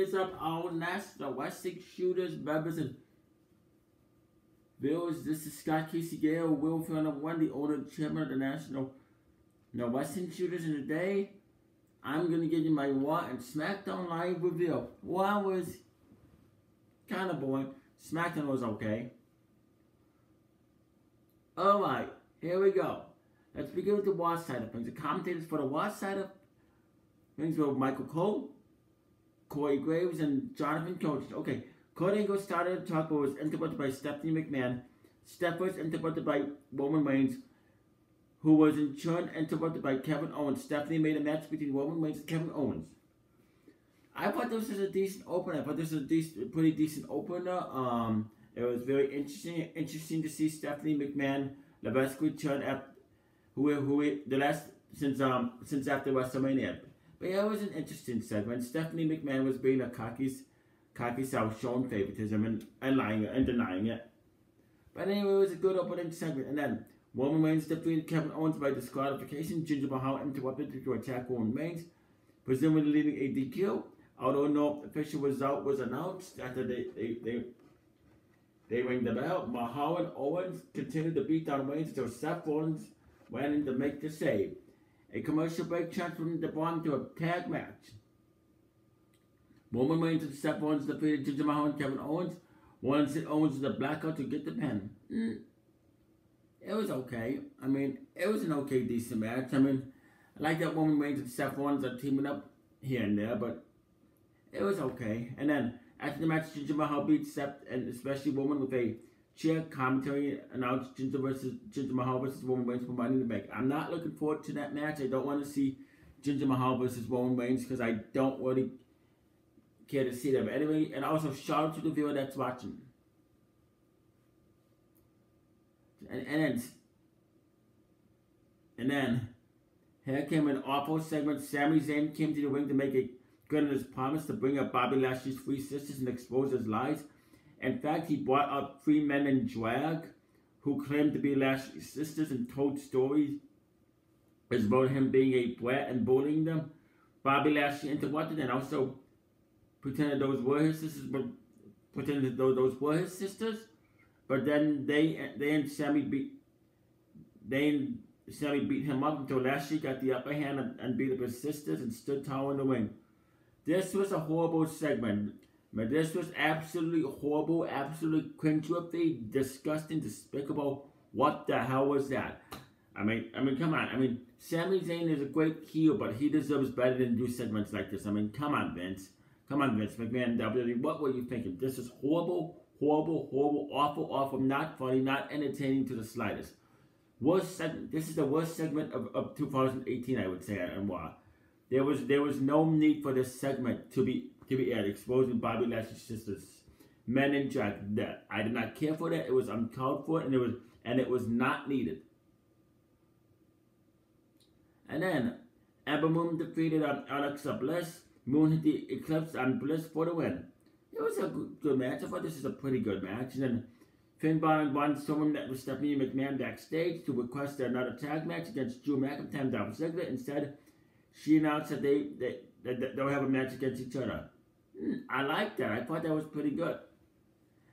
is up, all national wrestling shooters, members, and viewers. This is Scott Casey Gale, Will Fiona One, the owner and chairman of the National Wrestling Shooters. And today, I'm going to give you my Raw and Smackdown live review. Raw was kind of boring. Smackdown was okay. Alright, here we go. Let's begin with the Raw side of things. The commentators for the Raw side of things were Michael Cole, Corey Graves, and Jonathan Coaches. Okay, Kurt Angle started the talk, but was interrupted by Stephanie McMahon. Steph was interrupted by Roman Reigns, who was in turn interrupted by Kevin Owens. Stephanie made a match between Roman Reigns and Kevin Owens. I thought this was a decent opener. I thought this was a pretty decent opener. It was very interesting to see Stephanie McMahon, the best return after since after WrestleMania. But yeah, it was an interesting segment. Stephanie McMahon was being a cocky self, showing favoritism and denying it. But anyway, it was a good opening segment. And then Roman Reigns defeated Kevin Owens by disqualification. Jinder Mahal interrupted to attack Roman Reigns, presumably leading a DQ. Although no official result was announced after they rang the bell, Mahal and Owens continued to beat down Reigns until Seth Rollins went in to make the save. A commercial break transferred the Braun to a tag match. Roman Reigns and Seth Rollins defeated Jinder Mahal and Kevin Owens. Rollins hit Owens with a blackout to get the pin. It was okay. I mean, it was an okay, decent match. I mean, I like that Roman Reigns and Seth Rollins are teaming up here and there, but it was okay. And then, after the match, Jinder Mahal beat Seth and especially Roman with a chair. Commentary announced Jinder Mahal versus Roman Reigns for Money in the Bank. I'm not looking forward to that match. I don't want to see Jinder Mahal versus Roman Reigns because I don't really care to see them. Anyway, and also shout out to the viewer that's watching. And then here came an awful segment. Sami Zayn came to the ring to make a good on his promise to bring up Bobby Lashley's three sisters and expose his lies. In fact, he brought up 3 men in drag who claimed to be Lashley's sisters and told stories about him being a brat and bullying them. Bobby Lashley interrupted and also pretended those were his sisters, But then they and Sami beat him up until Lashley got the upper hand and beat up his sisters and stood tall in the ring. This was a horrible segment. But this was absolutely horrible, absolutely cringeworthy, disgusting, despicable. What the hell was that? I mean, come on. I mean, Sami Zayn is a great heel, but he deserves better than do segments like this. I mean, come on, Vince. Come on, Vince McMahon, WWE. What were you thinking? This is horrible, horrible, horrible, awful, awful, not funny, not entertaining to the slightest. Worst segment. This is the worst segment of 2018, I would say, and Raw. There was no need for this segment to be aired, exposing Bobby Lashley's sisters, men in drag. That I did not care for that. It was uncalled for, and it was not needed. And then Ember Moon defeated Alexa Bliss. Moon hit the Eclipse on Bliss for the win. It was a good match. I thought this was a pretty good match. And then Finn Balor and Braun Strowman met with Stephanie McMahon backstage to request another tag match against Drew McIntyre and Dolph Ziggler. Instead, she announced that they'll have a match against each other. I like that. I thought that was pretty good.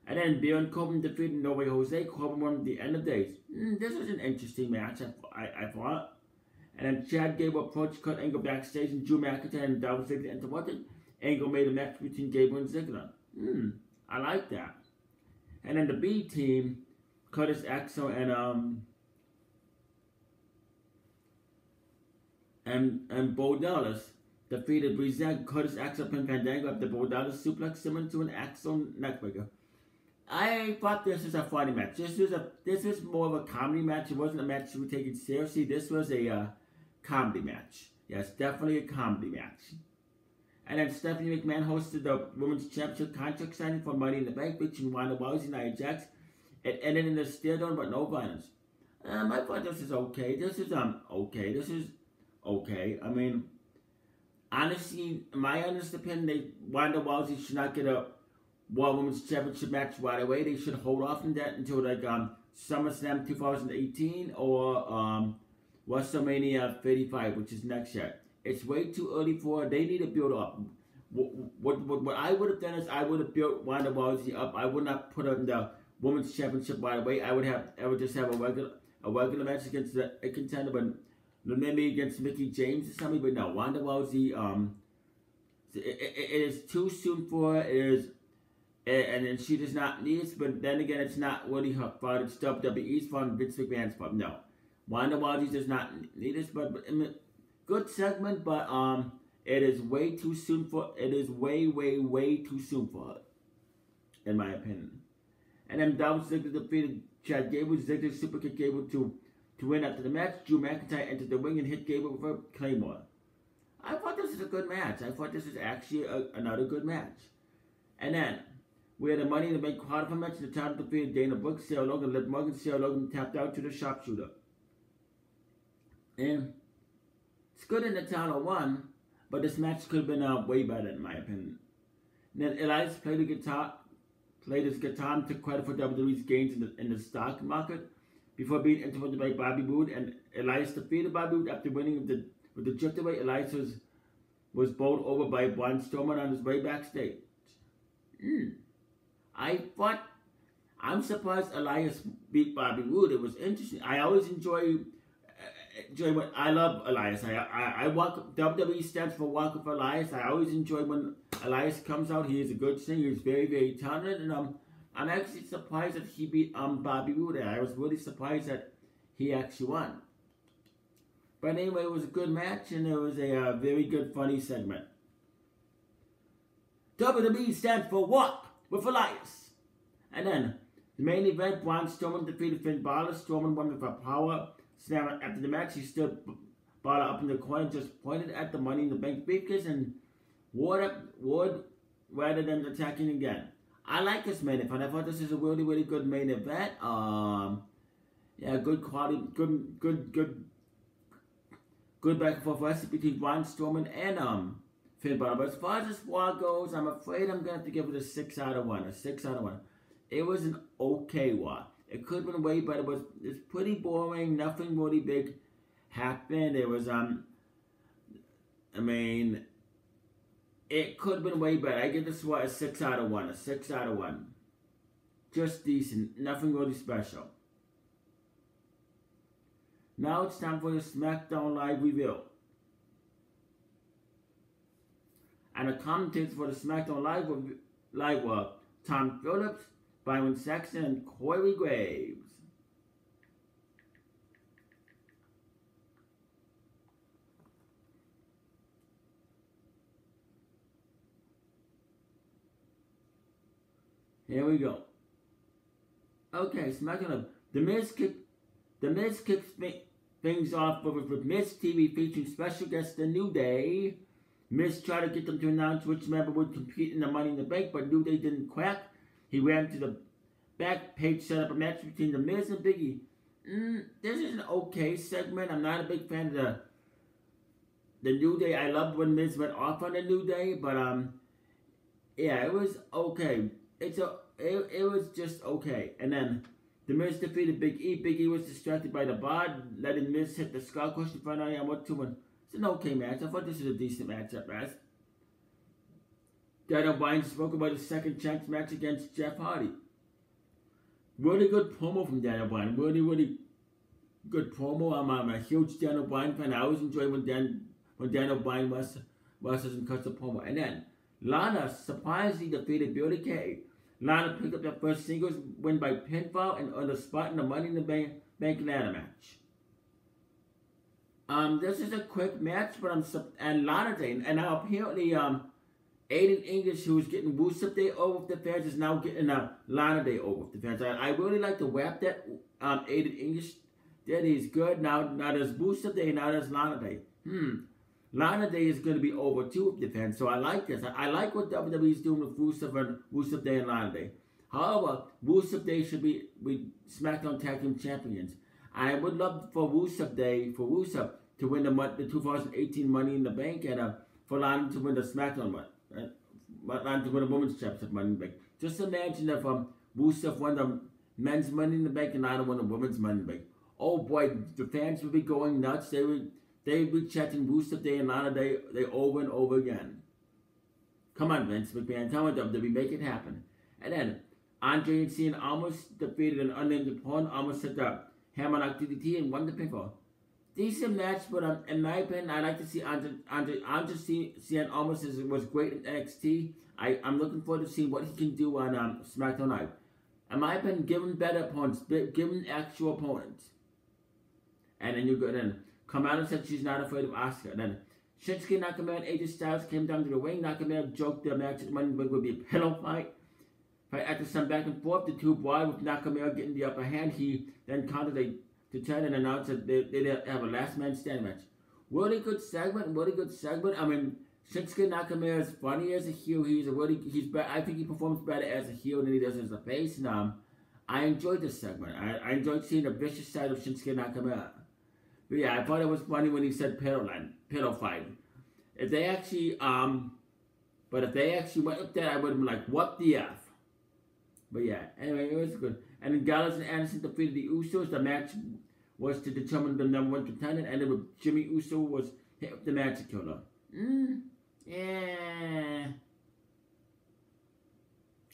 And then Baron Corbin defeated No Way Jose. Corbin won at the end of days. This was an interesting match, I thought. And then Chad Gable approached Kurt Angle backstage, and Drew McIntyre and Dolph Ziggler interrupted. Angle made a match between Gable and Ziggler. I like that. And then the B team, Curtis Axel and Bo Dallas defeated Breezango. Curtis Axel pinned Fandango after Bo Dallas suplex similar to an Axel neckbreaker. I thought this was a funny match. This was more of a comedy match. It wasn't a match we were taking seriously. This was a comedy match. Yes, definitely a comedy match. And then Stephanie McMahon hosted the Women's Championship contract signing for Money in the Bank, featuring Ronda Rousey and Nia Jax. It ended in a stare-down, but no violence. I thought this is okay. This is okay. This is okay. I mean, honestly, my honest opinion, Ronda Rousey should not get a World Women's Championship match right away. They should hold off on that until like SummerSlam 2018 or WrestleMania 35, which is next year. It's way too early for her. They need to build up. what I would have done is I would have built Ronda Rousey up. I would not put her in the women's championship right away. I would just have a regular match against a contender, but maybe against Mickey James or something. But no, Ronda Rousey. It is too soon for her. It is, and then she does not need it. But then again, it's not really her fault. It's WWE's fault, Vince McMahon's fault. No, Ronda Rousey does not need this. But good segment, but it is way too soon for. It is way too soon for her, in my opinion. And then Dolph Ziggler defeated Chad Gable. Ziggler super kick Gable to win after the match. Drew McIntyre entered the ring and hit Gable with a Claymore. I thought this was a good match. I thought this was actually another good match. And then we had a Money in the Bank qualifier match. The time defeated Dana Brooke, Sarah Logan, Liv Morgan. Sarah Logan tapped out to the sharpshooter. And it's good in the Title 1, but this match could have been way better in my opinion. And then Elias played his guitar and took credit for WWE's gains in the stock market before being interrupted by Bobby Roode. And Elias defeated Bobby Roode after winning with the drift away. Elias was bowled over by Braun Strowman on his way backstage. I'm surprised Elias beat Bobby Roode. It was interesting. I always enjoy what I love Elias. I walk. WWE stands for Walk with Elias. I always enjoy when Elias comes out. He is a good singer. He's very talented, and I'm actually surprised that he beat Bobby Roode. I was really surprised that he actually won. But anyway, it was a good match, and it was a very good, funny segment. WWE stands for Walk with Elias. And then, the main event, Braun Strowman defeated Finn Balor. Strowman won with a power slam. After the match, he stood Balor up in the corner, just pointed at the Money in the Bank briefcase, and ward rather than attacking again. I like this main event. I thought this is a really good main event. Yeah, good quality, good back and forth wrestling between Braun Strowman and Finn Balor. But as far as this Raw goes, I'm afraid I'm gonna have to give it a 6 out of 1. A 6 out of 1. It was an okay Raw. It could have been way better, but it's pretty boring. Nothing really big happened. It was I mean, it could have been way better. I give this Raw a 6 out of 1. A 6 out of 1. Just decent. Nothing really special. Now it's time for the Smackdown Live review. And the commentators for the Smackdown Live were Tom Phillips, Byron Saxton, and Corey Graves. Here we go. Okay, Smackdown. The Miz kicks things off with Miz TV featuring special guest The New Day. Miz tried to get them to announce which member would compete in the Money in the Bank, but New Day didn't quack. He ran to the back page, set up a match between The Miz and Big E. This is an okay segment. I'm not a big fan of the New Day. I loved when Miz went off on the New Day, but yeah, it was okay. It was just okay. And then The Miz defeated Big E. Big E was distracted by the bar, letting Miz hit the skull crush in front of him. 1-2-1. It's an okay match. I thought this was a decent match at best. Daniel Bryan spoke about his second chance match against Jeff Hardy. Really good promo from Daniel Bryan. Really good promo. I'm a huge Daniel Bryan fan. I always enjoy when Daniel Bryan wrestles and cuts a promo. And then Lana surprisingly defeated Billie Kay. Lana picked up their first singles win by pinfall and on the spot in the Money in the Bank ladder match. This is a quick match, but and Lana Day, and now apparently Aiden English, who was getting Rusev Day over with the fans, is now getting Lana Day over with the fans. I really like the rap that Aiden English did. He's good. Now there's Rusev Day, now there's Lana Day. Lana Day is going to be over too with the fans, so I like this. I like what WWE is doing with Rusev Day and Lana Day. However, Rusev Day should be SmackDown Tag Team Champions. I would love for Rusev to win the 2018 Money in the Bank, and for Lana to win the SmackDown one. Lana to win the Women's Championship Money in the Bank. Just imagine if Rusev won the Men's Money in the Bank and Lana won the Women's Money in the Bank. Oh boy, the fans would be going nuts. They would be chanting Rusev Day and Lana Day over and over again. Come on, Vince McMahon. Come on, WWE. Make it happen. And then Andre and Cena almost defeated an unnamed opponent, almost set the Hammerlock DDT and won the pinfall. Decent match, but in my opinion, I like to see Andre Cena almost was great in NXT. I'm looking forward to seeing what he can do on SmackDown Live. In my opinion, give him better opponents, give him actual opponents. And then you go then. Kamala said she's not afraid of Asuka. And then Shinsuke Nakamura and AJ Styles came down to the ring. Nakamura joked the match at Money in the Bank would be a pillow fight. But after some back and forth, the two brawled with Nakamura getting the upper hand. He then countered to turn and announced that they have a last man standing match. Really good segment. I mean, Shinsuke Nakamura is funny as a heel. I think he performs better as a heel than he does as a face. And I enjoyed this segment. I enjoyed seeing the vicious side of Shinsuke Nakamura. But yeah, I thought it was funny when he said pillow fight. If they actually went up there, I would have been like, what the F? But yeah, anyway, it was good. And then Gallows and Anderson defeated the Usos. The match was to determine the number one contender, and then Jimmy Uso was hit with the Magic Killer. Yeah.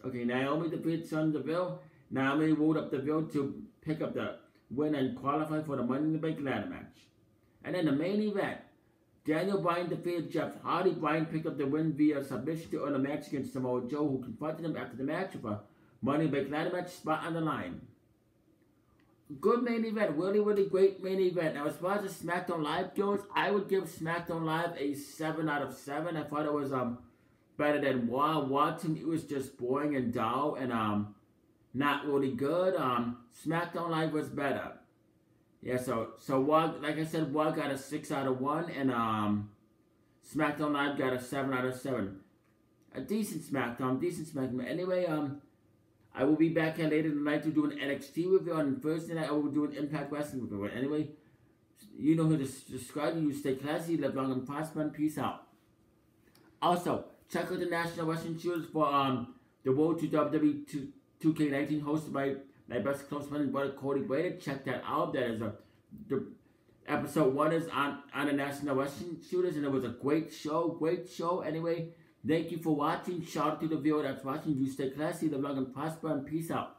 Okay, Naomi defeated Sonya Deville. Naomi rolled up Deville to pick up the win and qualify for the Money in the Bank ladder match. And then the main event, Daniel Bryan defeated Jeff Hardy. Bryan picked up the win via submission to earn a match against Samoa Joe, who confronted him after the match with a Money in the Bank ladder match spot on the line. Good main event, really great main event. Now, as far as the SmackDown Live goes, I would give SmackDown Live a 7 out of 7. I thought it was better than Raw. Raw to me was just boring and dull and not really good. SmackDown Live was better. Yeah, so Raw, like I said, Raw got a 6 out of 1, and SmackDown Live got a 7 out of 7. A decent SmackDown. Anyway, I will be back here later tonight to do an NXT review. On Thursday night, I will do an Impact Wrestling review. Anyway, you know who to subscribe. You stay classy, live long and prosper, and peace out. Also, check out the National Wrestling Shooters for the Road to WWE 2K19 hosted by my best close friend and brother Cody Braden. Check that out. That is the episode 1 is on the National Wrestling Shooters, and it was a great show. Anyway, thank you for watching. Shout out to the viewer that's watching. You stay classy, live long and prosper, and peace out.